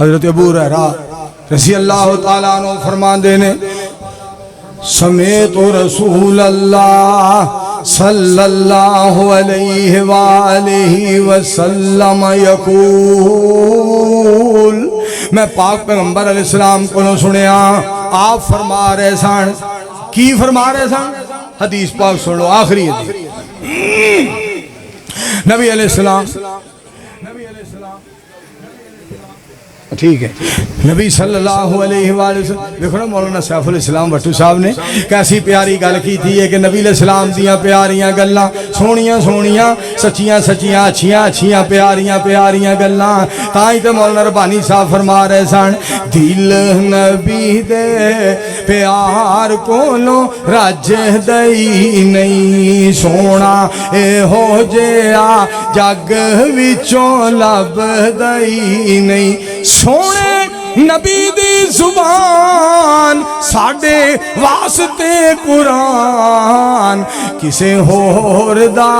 حضرت ابو ہریرہ رضی اللہ تعالیٰ عنہ فرماندے نے سمیت رسول اللہ صلی اللہ علیہ وآلہ وسلم یقول، میں پاک پیغمبر علیہ السلام کو سنیا آپ فرما رہے سن، کی فرما رہے سن؟ حدیث پاک سن لو، آخری حدیث۔ نبی علیہ السلام ٹھیک ہے، نبی صلی اللہ علیہ وآلہ وسلم، دیکھو نا مولانا سیف الاسلام بٹو صاحب نے کیسی پیاری گل کی تھی ہے کہ نبی علیہ السلام دیاں پیاریاں گلاں، سونیاں سونیاں، سچیاں سچیاں، اچھیاں اچھیاں، پیاریاں پیاریاں گلاں، تائیں تے مولانا ربانی صاحب فرما رہے سن دل نبی دے پیار کولوں رج دئی نہیں، سونا اے ہو جیا جگ وچوں لب دئی نہیں، سونے نبی دی زبان ساڑے واسطے قرآن، کسے ہور دا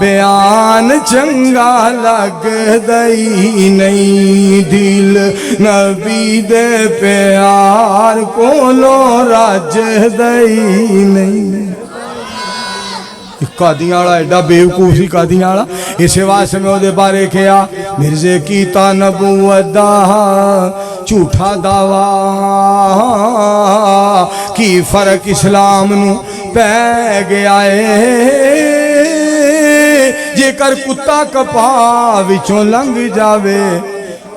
بیان چنگا لگ دئی نہیں، دل نبی دے پیار کولوں رج دئی نہیں۔ قادیاں والا ایڈا بیوقوف سی قادیاں والا، اسے واسطے میں دے بارے کیا مرزے کیتا نبوت دا جھوٹا دعویٰ، کی فرق اسلام نو پہ گیا ہے، جے کر کتا کپا وچوں لنگ جاوے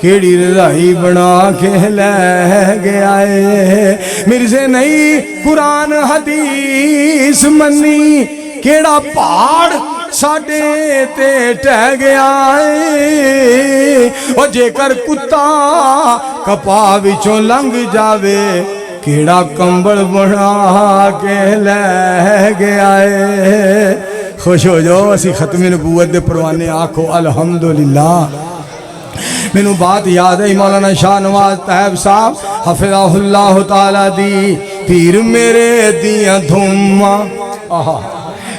کیڑی رضائی بنا کے لے گیا ہے، مرزے نہیں قرآن حدیث منی کیڑا پہاڑ ساڑے تے ٹہ گیا ہے، اور جے کر کتا کپا وچوں لنگ جاوے کیڑا کمبل بنا کے لے گیا ہے۔ خوش ہو جاؤ اسی ختم نبوت دے پروانے آکھو الحمدللہ۔ میں نو بات یاد ہے مولانا شاہ نواز طیب صاحب حفظہ اللہ تعالیٰ دی، پیر میرے دیاں دھوماں،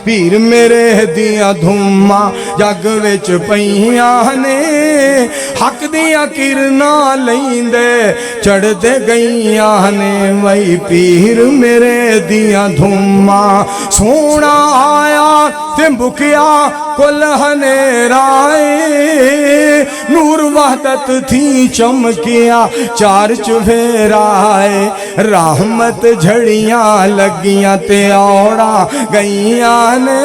پیر میرے دیاں دھوماں جگ وچ پئیاں نے، حق دیاں کرنا لیندے چڑھ دے گئیاں نے، وہی پیر میرے دیاں دھوماں، سونا آیا تے بکیا کل ہنیرائے، نور وحدت تھی چمکیا چار چفیرائے، رحمت جھڑیاں لگیاں تے اوڑا گئیاں نے،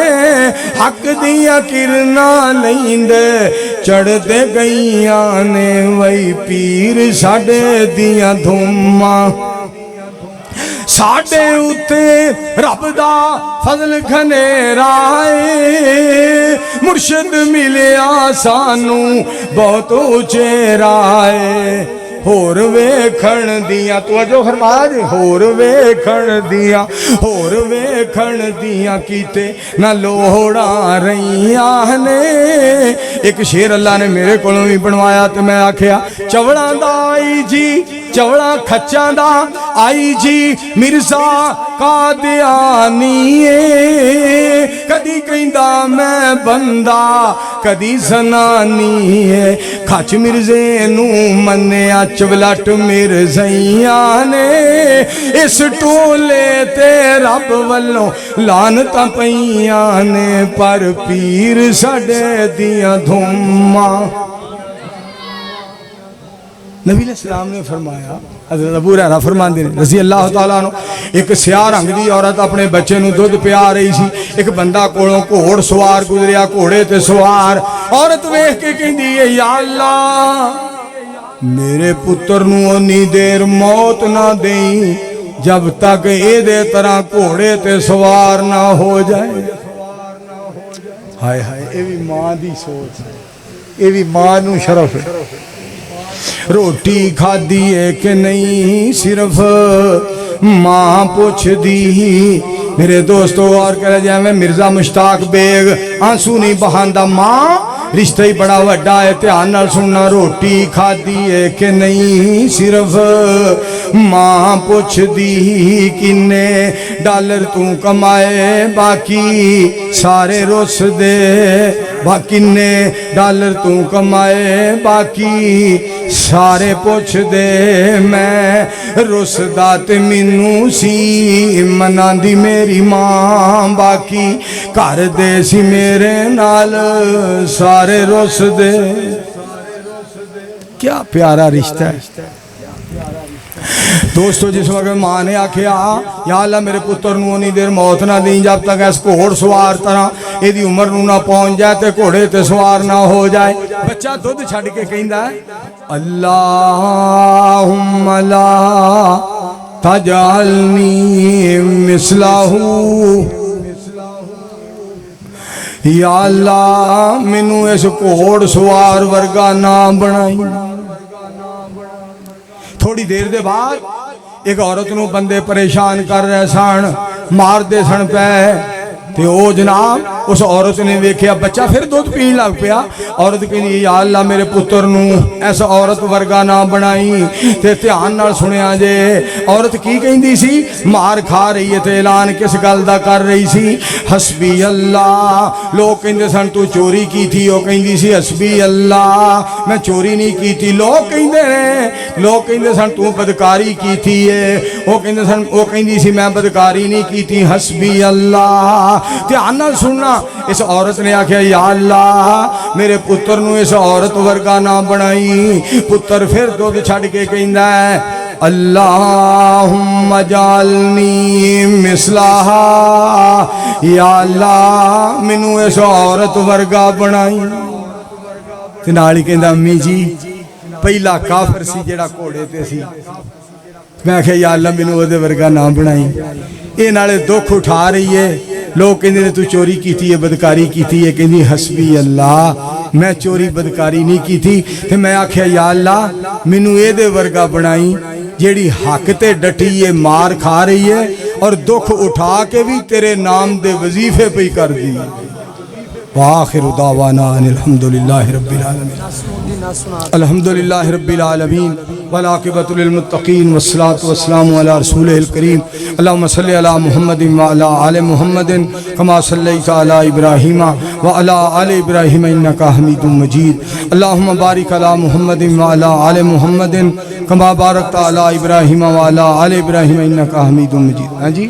حق دیاں کرنا لیندے چڑھ دے گئیاں نے، وہی پیر ساڑے دیاں دھوماں، ساڑے اتے رب دا فضل گھنیرا ہے، مرشد ملیا سانو بہت اچیرا ہے، ہور ویکھن دیاں توجہ فرما دے، ہور ویکھن دیاں کیتے نہ لوڑا رہیاں نے۔ ایک شیر اللہ نے میرے کولوں بھی بنوایا تے میں آکھیا چوڑاں دا آئی جی، چوڑا کھچاں دا آئی جی، مرزا قادیانی ہے، کدی کہندا میں بندہ کدی زنانی ہے، کھچ مرزے نو منیا چولٹ مرزیاں نے، اس ٹولے تے رب والوں لعنتاں پئیاں نے، پر پیر ساڑے دیاں دھوماں۔ نبی علیہ السلام نے فرمایا، حضرت ابو ہریرہ فرماندے نے رضی اللہ تعالیٰ عنہ، ایک سیاہ رنگ دی عورت اپنے بچے نو دودھ پیا رہی سی، ایک بندہ کولوں گھوڑ سوار گزریا، گھوڑے تے سوار، عورت ویکھ کے کہندی ہے یا اللہ میرے پتر نو انی دیر موت نہ دیں جب تک اے دے طرح گھوڑے تے سوار نہ ہو جائے۔ ہائے ہائے، اے بھی ماں دی سوچ ہے، اے بھی ماں نو شرف ہے۔ روٹی کھا دیئے کہ نہیں صرف ماں پوچھ دی، میرے دوستو اور کہہ رہے جائے میں مرزا مشتاق بیگ آنسو نہیں بہاندہ، ماں رشتہ ہی بڑا وڈا ہے، دھیان نال سننا، روٹی کھا دیئے کہ نہیں صرف ماں پوچھ دی، کنے ڈالر تو کمائے باقی سارے رس دے کنے ڈالر تو کمائے باقی سارے پوچھ دے میں رسدا تے مینوں سی منا دی میری ماں باقی کر دے سی میرے نال سارے رس دے کیا پیارا رشتہ ہے دوستو جس وقت ماں نے آکھیا یا اللہ میرے پتر نو نہیں دیر موت نہ دیں جب تک اس گھوڑ سوار طرح یہ دی عمر نو نہ پہنچ جائے تے گھوڑے تے سوار نہ ہو جائے بچہ دودھ چھڑ کے کہندا ہے اللہم لا تجعلنی مثلہ یا اللہ منو اس گھوڑ سوار ورگا نہ بنائی تھوڑی دیر دے بعد ایک عورت نو بندے پریشان کر رہے سن مار دے سن پہ تے او جناب اس عورت نے دیکھیا بچہ پھر دودھ پین لگ پیا عورت کہنی یا اللہ میرے پتر نو ایسا عورت ورگا نہ بنائی تے دھیان نال سنیا جے عورت کی کہندی سی مار کھا رہی ہے تے اعلان کس گل دا کر رہی سی حسبی اللہ لوگ کہندے سن تو چوری کی تھی او کہندی سی حسبی اللہ میں چوری نہیں کی تھی لوگ کہندے سن تو بدکاری کی تھی او کہندی سی میں بدکاری نہیں کی تھی حسبی اللہ دھیان نال سننا اس عورت نے آکھیا یا اللہ میرے پتر نو اس عورت ورگا نہ بنائی پتر پھر دودھ چھڑ کے کہندا ہے اللہم جعلنی مثلہا یا اللہ منو اس عورت ورگا بنائی تے نال ہی کہندا امی جی پہلا کافر سی جڑا گھوڑے تے سی میں کہا یا اللہ منو دے ورگا نہ بنائی یہ نالے دکھ اٹھا رہی ہے لوگ کہندے نے تو چوری کی تھی بدکاری کی تھی یہ کہندی حسبی اللہ میں چوری بدکاری نہیں کی تھی تے میں آکھیا یا اللہ منو اے دے ورگا بنائی جیڑی حق تے ڈٹی ہے مار کھا رہی ہے اور دکھ اٹھا کے بھی تیرے نام دے وظیفے پہ ہی کر دی وآخر دعوانا ان الحمدللہ رب العالمین الحمدللہ رب العالمین والعاقبۃ للمتقین والصلاة والسلام علی رسولہ الکریم اللہم صلی علی محمد وعلی آل محمد کما صلیت علی ابراہیم وعلی آل ابراہیم انکا حمید مجید اللہم بارک علی محمد وعلی آل محمد کما بارکت علی ابراہیم وعلی آل ابراہیم انکا حمید مجید ہاں جی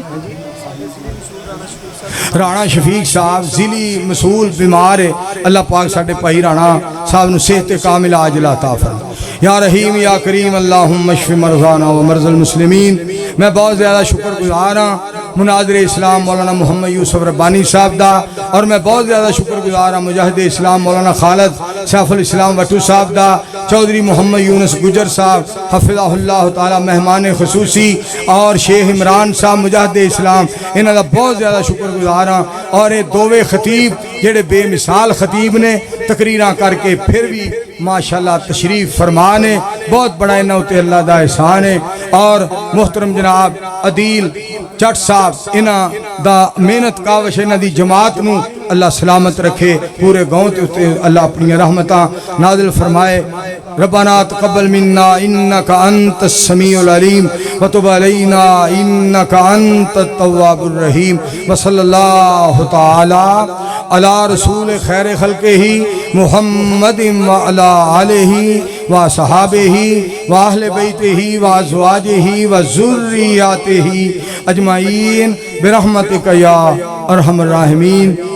رانا شفیق صاحب ذیلی مسئول بیمار ہے اللہ پاک ساڑھے پائی رانا صاحب نو صحت کامل عاجل عطا فرما یا رحیم یا کریم اللہم اشف مرضانا و مرض المسلمین میں بہت زیادہ شکر گزار ہوں مناظر اسلام مولانا محمد یوسف ربانی صاحب دا اور میں بہت زیادہ شکر گزار ہوں مجاہد اسلام مولانا خالد سیف الاسلام وٹو صاحب دا چودھری محمد یونس گجر صاحب حفظہ اللہ تعالی مہمان خصوصی اور شیخ عمران صاحب مجاہد اسلام انہاں دا بہت زیادہ شکر گزار ہوں اور یہ دووے خطیب جڑے بے مثال خطیب نے تقریراں کر کے پھر بھی ماشاءاللہ تشریف فرمان ہے بہت بڑا انہوں تے اللہ دا احسان ہے اور محترم جناب عدیل چٹ صاحب انہاں دا محنت کاوش انہاں دی جماعت نو اللہ سلامت رکھے پورے گاؤں تے اللہ اپنی رحمتاں نازل فرمائے ربنا تقبل منا انك انت السميع العليم وتب علينا انك انت التواب الرحيم وصلى الله تعالى على رسول خیر خلقه محمد وعلى آله وصحابه واہل بیته وازواجه وذریاته اجمعین برحمتک یا ارحم الراحمین